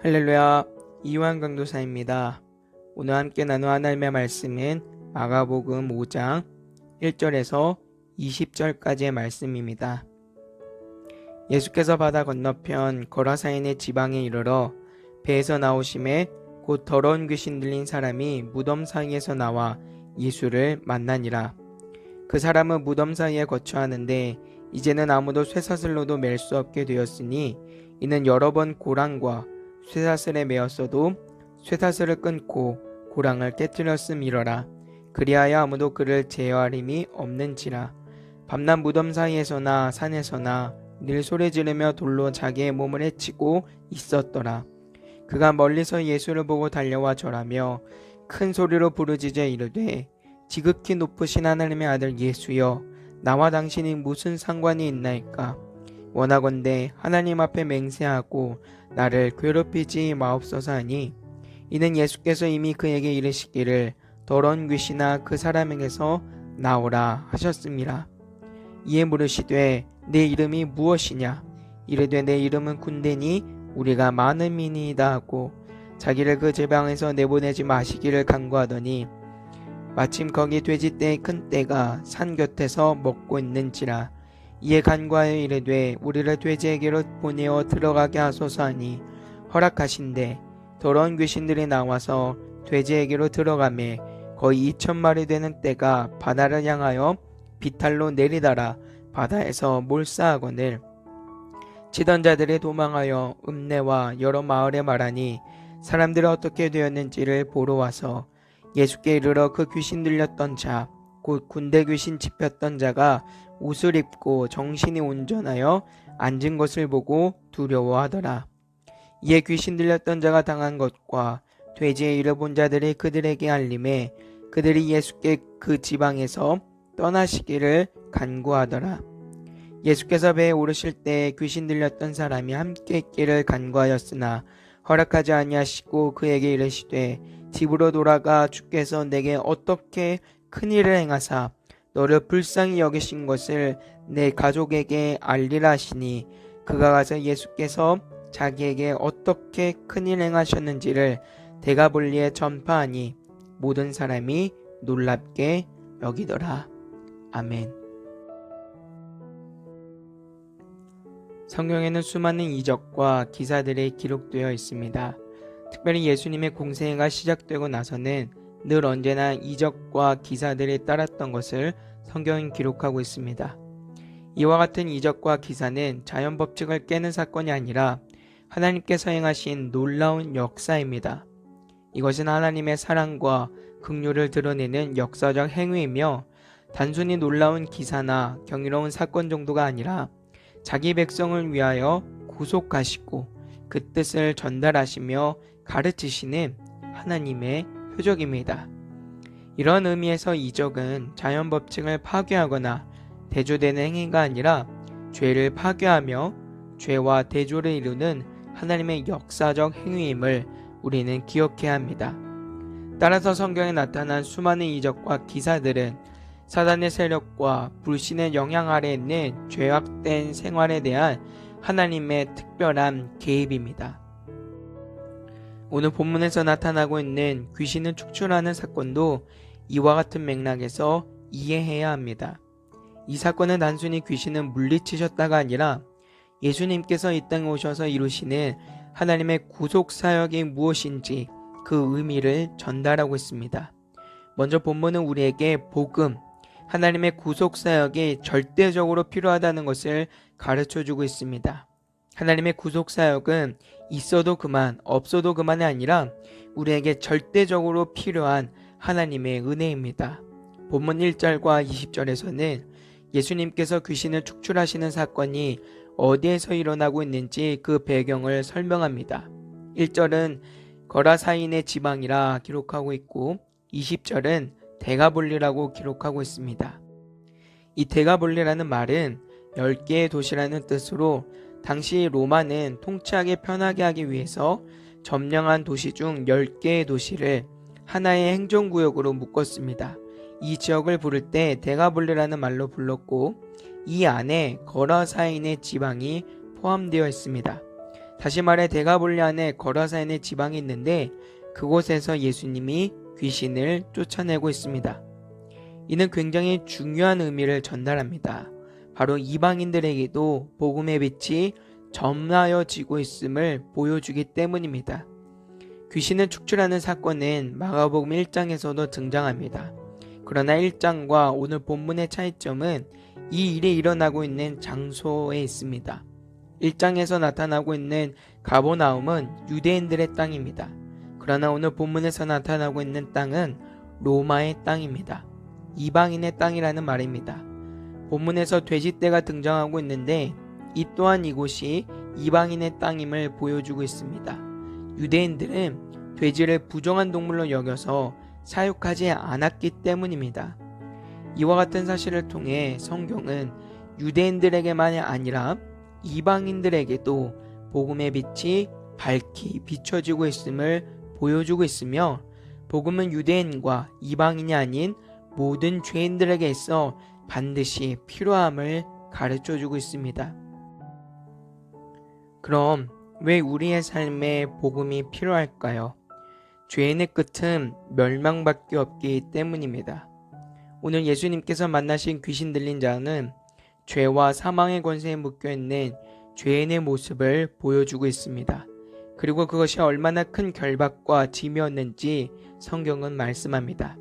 할렐루야, 이완 강도사입니다. 오늘 함께 나눌 하나님의 말씀은 마가복음 5장 1절에서 20절까지의 말씀입니다. 예수께서 바다 건너편 거라사인의 지방에 이르러 배에서 나오심에 곧 더러운 귀신 들린 사람이 무덤 사이에서 나와 예수를 만나니라. 그 사람은 무덤 사이에 거처하는데 이제는 아무도 쇠사슬로도 맬 수 없게 되었으니 이는 여러 번 고랑과 쇠사슬에 매었어도 쇠사슬을 끊고 고랑을 깨뜨렸음이러라. 그리하여 아무도 그를 제어할 힘이 없는지라. 밤낮 무덤 사이에서나 산에서나 늘 소리 지르며 돌로 자기의 몸을 해치고 있었더라. 그가 멀리서 예수를 보고 달려와 절하며 큰 소리로 부르짖어 이르되 지극히 높으신 하나님의 아들 예수여, 나와 당신이 무슨 상관이 있나이까? 원하건대 하나님 앞에 맹세하고 나를 괴롭히지 마옵소서 하니, 이는 예수께서 이미 그에게 이르시기를 더러운 귀신아 그 사람에게서 나오라 하셨습니다. 이에 물으시되 내 이름이 무엇이냐? 이르되 내 이름은 군대니 우리가 많은 민이이다 하고 자기를 그 지방에서 내보내지 마시기를 간구하더니, 마침 거기 돼지떼의 큰 떼가 산 곁에서 먹고 있는지라. 이에 간구하여 이르되 우리를 돼지에게로 보내어 들어가게 하소서 하니 허락하신대 더러운 귀신들이 나와서 돼지에게로 들어가매 거의 2,000마리 되는 떼가 바다를 향하여 비탈로 내리다라 바다에서 몰사하거늘 치던 자들이 도망하여 읍내와 여러 마을에 말하니 사람들이 어떻게 되었는지를 보러 와서 예수께 이르러 그 귀신 들렸던 자 곧 군대 귀신 집혔던 자가 옷을 입고 정신이 온전하여 앉은 것을 보고 두려워하더라. 이에 귀신 들렸던 자가 당한 것과 돼지의 일을 본 자들이 그들에게 알림해 그들이 예수께 그 지방에서 떠나시기를 간구하더라. 예수께서 배에 오르실 때 귀신 들렸던 사람이 함께 있기를 간구하였으나 허락하지 아니하시고 그에게 이르시되 집으로 돌아가 주께서 내게 어떻게 큰일을 행하사 너를 불쌍히 여기신 것을 내 가족에게 알리라 하시니, 그가 가서 예수께서 자기에게 어떻게 큰일 행하셨는지를 데가볼리에 전파하니 모든 사람이 놀랍게 여기더라. 아멘. 성경에는 수많은 이적과 기사들이 기록되어 있습니다. 특별히 예수님의 공생애가 시작되고 나서는 늘 언제나 이적과 기사들이 따랐던 것을 성경은 기록하고 있습니다. 이와 같은 이적과 기사는 자연 법칙을 깨는 사건이 아니라 하나님께서 행하신 놀라운 역사입니다. 이것은 하나님의 사랑과 긍휼을 드러내는 역사적 행위이며 단순히 놀라운 기사나 경이로운 사건 정도가 아니라 자기 백성을 위하여 구속하시고 그 뜻을 전달하시며 가르치시는 하나님의 표적입니다. 이런 의미에서 이적은 자연 법칙을 파괴하거나 대조되는 행위가 아니라 죄를 파괴하며 죄와 대조를 이루는 하나님의 역사적 행위임을 우리는 기억해야 합니다. 따라서 성경에 나타난 수많은 이적과 기사들은 사단의 세력과 불신의 영향 아래 있는 죄악된 생활에 대한 하나님의 특별한 개입입니다. 오늘 본문에서 나타나고 있는 귀신을 축출하는 사건도 이와 같은 맥락에서 이해해야 합니다. 이 사건은 단순히 귀신을 물리치셨다가 아니라 예수님께서 이 땅에 오셔서 이루시는 하나님의 구속 사역이 무엇인지 그 의미를 전달하고 있습니다. 먼저 본문은 우리에게 복음, 하나님의 구속 사역이 절대적으로 필요하다는 것을 가르쳐주고 있습니다. 하나님의 구속 사역은 있어도 그만, 없어도 그만이 아니라 우리에게 절대적으로 필요한 하나님의 은혜입니다. 본문 1절과 20절에서는 예수님께서 귀신을 축출하시는 사건이 어디에서 일어나고 있는지 그 배경을 설명합니다. 1절은 거라사인의 지방이라 기록하고 있고 20절은 데가볼리라고 기록하고 있습니다. 이 데가볼리라는 말은 10개의 도시라는 뜻으로 당시 로마는 통치하기 편하게 하기 위해서 점령한 도시 중 10개의 도시를 하나의 행정구역으로 묶었습니다. 이 지역을 부를 때 데가볼리라는 말로 불렀고 이 안에 거라사인의 지방이 포함되어 있습니다. 다시 말해 데가볼리안에 거라사인의 지방이 있는데 그곳에서 예수님이 귀신을 쫓아내고 있습니다. 이는 굉장히 중요한 의미를 전달합니다. 바로 이방인들에게도 복음의 빛이 점하여지고 있음을 보여주기 때문입니다. 귀신을 축출하는 사건은 마가복음 1장에서도 등장합니다. 그러나 1장과 오늘 본문의 차이점은 이 일이 일어나고 있는 장소에 있습니다. 1장에서 나타나고 있는 가버나움은 유대인들의 땅입니다. 그러나 오늘 본문에서 나타나고 있는 땅은 로마의 땅입니다. 이방인의 땅이라는 말입니다. 본문에서 돼지떼가 등장하고 있는데 이 또한 이곳이 이방인의 땅임을 보여주고 있습니다. 유대인들은 돼지를 부정한 동물로 여겨서 사육하지 않았기 때문입니다. 이와 같은 사실을 통해 성경은 유대인들에게만이 아니라 이방인들에게도 복음의 빛이 밝히 비춰지고 있음을 보여주고 있으며 복음은 유대인과 이방인이 아닌 모든 죄인들에게 있어 반드시 필요함을 가르쳐주고 있습니다. 그럼 왜 우리의 삶에 복음이 필요할까요? 죄인의 끝은 멸망밖에 없기 때문입니다. 오늘 예수님께서 만나신 귀신 들린 자는 죄와 사망의 권세에 묶여있는 죄인의 모습을 보여주고 있습니다. 그리고 그것이 얼마나 큰 결박과 짐이었는지 성경은 말씀합니다.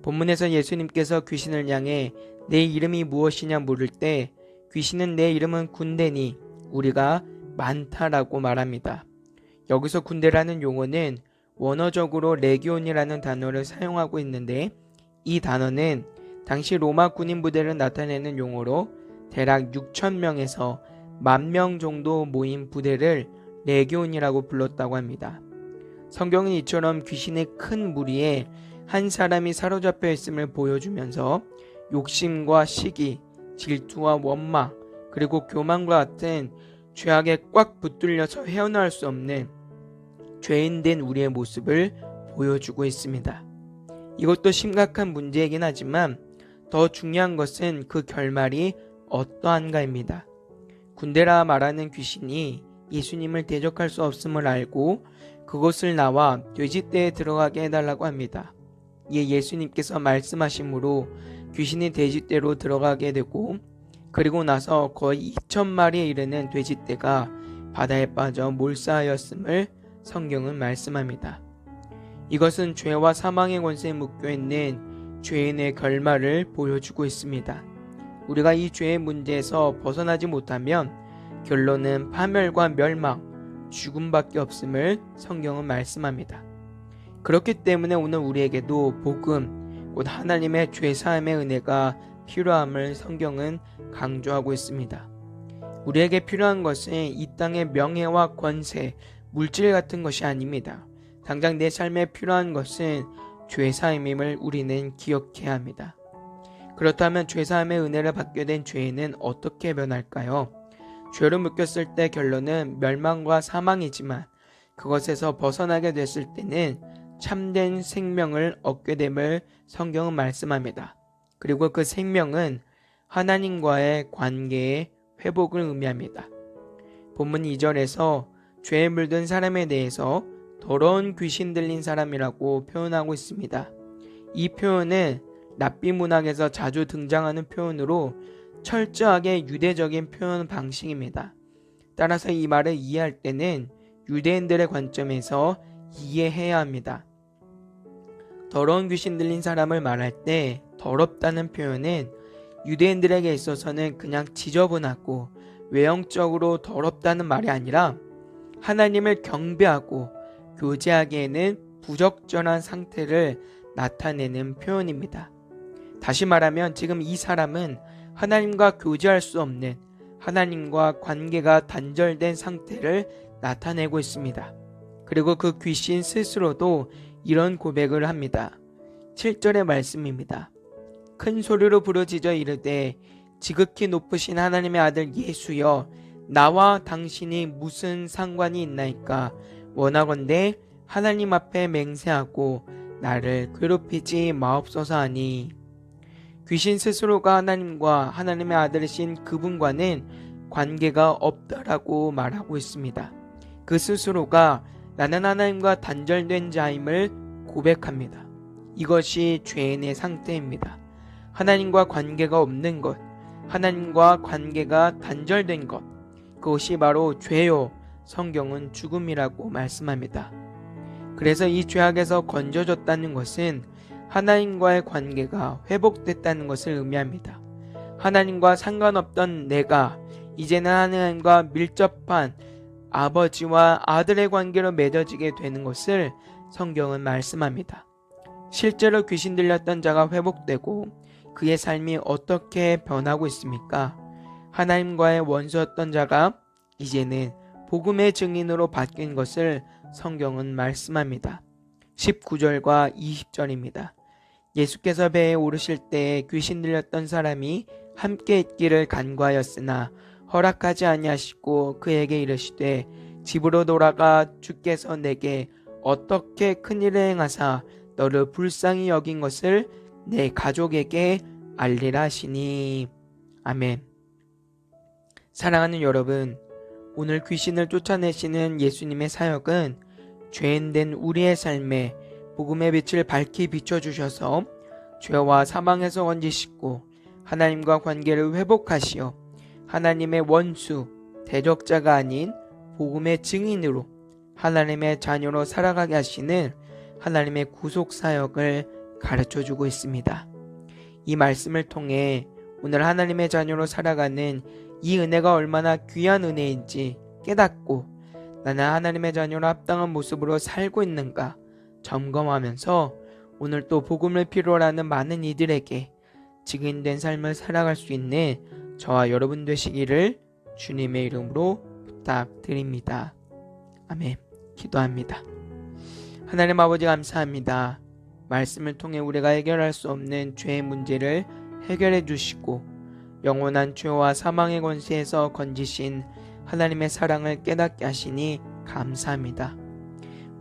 본문에서 예수님께서 귀신을 향해 내 이름이 무엇이냐 물을 때 귀신은 내 이름은 군대니 우리가 많다라고 말합니다. 여기서 군대라는 용어는 원어적으로 레기온이라는 단어를 사용하고 있는데 이 단어는 당시 로마 군인 부대를 나타내는 용어로 대략 6,000명에서 10,000명 정도 모인 부대를 레기온이라고 불렀다고 합니다. 성경은 이처럼 귀신의 큰 무리에 한 사람이 사로잡혀 있음을 보여주면서 욕심과 시기, 질투와 원망, 그리고 교만과 같은 죄악에 꽉 붙들려서 헤어나올 수 없는 죄인된 우리의 모습을 보여주고 있습니다. 이것도 심각한 문제이긴 하지만 더 중요한 것은 그 결말이 어떠한가입니다. 군대라 말하는 귀신이 예수님을 대적할 수 없음을 알고 그곳을 나와 돼지떼에 들어가게 해달라고 합니다. 이에 예수님께서 말씀하심으로 귀신이 돼지떼로 들어가게 되고 그리고 나서 거의 2,000마리에 이르는 돼지떼가 바다에 빠져 몰사하였음을 성경은 말씀합니다. 이것은 죄와 사망의 권세에 묶여있는 죄인의 결말을 보여주고 있습니다. 우리가 이 죄의 문제에서 벗어나지 못하면 결론은 파멸과 멸망, 죽음밖에 없음을 성경은 말씀합니다. 그렇기 때문에 오늘 우리에게도 복음, 곧 하나님의 죄사함의 은혜가 필요함을 성경은 강조하고 있습니다. 우리에게 필요한 것은 이 땅의 명예와 권세, 물질 같은 것이 아닙니다. 당장 내 삶에 필요한 것은 죄사함임을 우리는 기억해야 합니다. 그렇다면 죄사함의 은혜를 받게 된 죄인은 어떻게 변할까요? 죄로 묶였을 때 결론은 멸망과 사망이지만 그것에서 벗어나게 됐을 때는 참된 생명을 얻게 됨을 성경은 말씀합니다. 그리고 그 생명은 하나님과의 관계의 회복을 의미합니다. 본문 2절에서 죄에 물든 사람에 대해서 더러운 귀신 들린 사람이라고 표현하고 있습니다. 이 표현은 랍비 문학에서 자주 등장하는 표현으로 철저하게 유대적인 표현 방식입니다. 따라서 이 말을 이해할 때는 유대인들의 관점에서 이해해야 합니다. 더러운 귀신 들린 사람을 말할 때 더럽다는 표현은 유대인들에게 있어서는 그냥 지저분하고 외형적으로 더럽다는 말이 아니라 하나님을 경배하고 교제하기에는 부적절한 상태를 나타내는 표현입니다. 다시 말하면 지금 이 사람은 하나님과 교제할 수 없는, 하나님과 관계가 단절된 상태를 나타내고 있습니다. 그리고 그 귀신 스스로도 이런 고백을 합니다. 7절의 말씀입니다. 큰 소리로 부르짖어 이르되 지극히 높으신 하나님의 아들 예수여, 나와 당신이 무슨 상관이 있나이까? 원하건대 하나님 앞에 맹세하고 나를 괴롭히지 마옵소서 하니. 귀신 스스로가 하나님과 하나님의 아들이신 그분과는 관계가 없다라고 말하고 있습니다. 그 스스로가 나는 하나님과 단절된 자임을 고백합니다. 이것이 죄인의 상태입니다. 하나님과 관계가 없는 것, 하나님과 관계가 단절된 것, 그것이 바로 죄요. 성경은 죽음이라고 말씀합니다. 그래서 이 죄악에서 건져졌다는 것은 하나님과의 관계가 회복됐다는 것을 의미합니다. 하나님과 상관없던 내가 이제는 하나님과 밀접한 아버지와 아들의 관계로 맺어지게 되는 것을 성경은 말씀합니다. 실제로 귀신 들렸던 자가 회복되고 그의 삶이 어떻게 변하고 있습니까? 하나님과의 원수였던 자가 이제는 복음의 증인으로 바뀐 것을 성경은 말씀합니다. 19절과 20절입니다. 예수께서 배에 오르실 때에 귀신 들렸던 사람이 함께 있기를 간구하였으나 허락하지 아니하시고 그에게 이르시되 집으로 돌아가 주께서 내게 어떻게 큰일을 행하사 너를 불쌍히 여긴 것을 내 가족에게 알리라 하시니. 아멘. 사랑하는 여러분, 오늘 귀신을 쫓아내시는 예수님의 사역은 죄인된 우리의 삶에 복음의 빛을 밝히 비춰주셔서 죄와 사망에서 건지시고 하나님과 관계를 회복하시어 하나님의 원수, 대적자가 아닌 복음의 증인으로 하나님의 자녀로 살아가게 하시는 하나님의 구속사역을 가르쳐주고 있습니다. 이 말씀을 통해 오늘 하나님의 자녀로 살아가는 이 은혜가 얼마나 귀한 은혜인지 깨닫고 나는 하나님의 자녀로 합당한 모습으로 살고 있는가 점검하면서 오늘 또 복음을 필요로 하는 많은 이들에게 증인된 삶을 살아갈 수 있는 저와 여러분 되시기를 주님의 이름으로 부탁드립니다. 아멘. 기도합니다. 하나님 아버지 감사합니다. 말씀을 통해 우리가 해결할 수 없는 죄의 문제를 해결해 주시고 영원한 죄와 사망의 권세에서 건지신 하나님의 사랑을 깨닫게 하시니 감사합니다.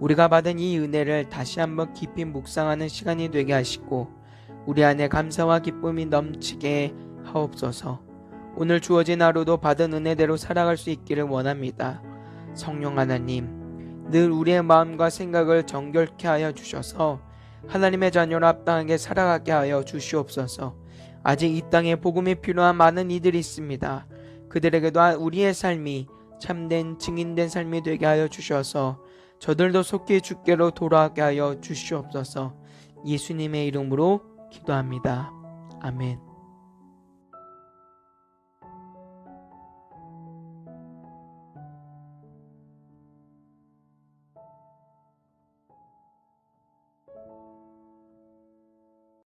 우리가 받은 이 은혜를 다시 한번 깊이 묵상하는 시간이 되게 하시고 우리 안에 감사와 기쁨이 넘치게 하옵소서. 오늘 주어진 하루도 받은 은혜대로 살아갈 수 있기를 원합니다. 성령 하나님, 늘 우리의 마음과 생각을 정결케 하여 주셔서 하나님의 자녀로 합당하게 살아가게 하여 주시옵소서. 아직 이 땅에 복음이 필요한 많은 이들이 있습니다. 그들에게도 우리의 삶이 참된 증인된 삶이 되게 하여 주셔서 저들도 속히 주께로 돌아가게 하여 주시옵소서. 예수님의 이름으로 기도합니다. 아멘.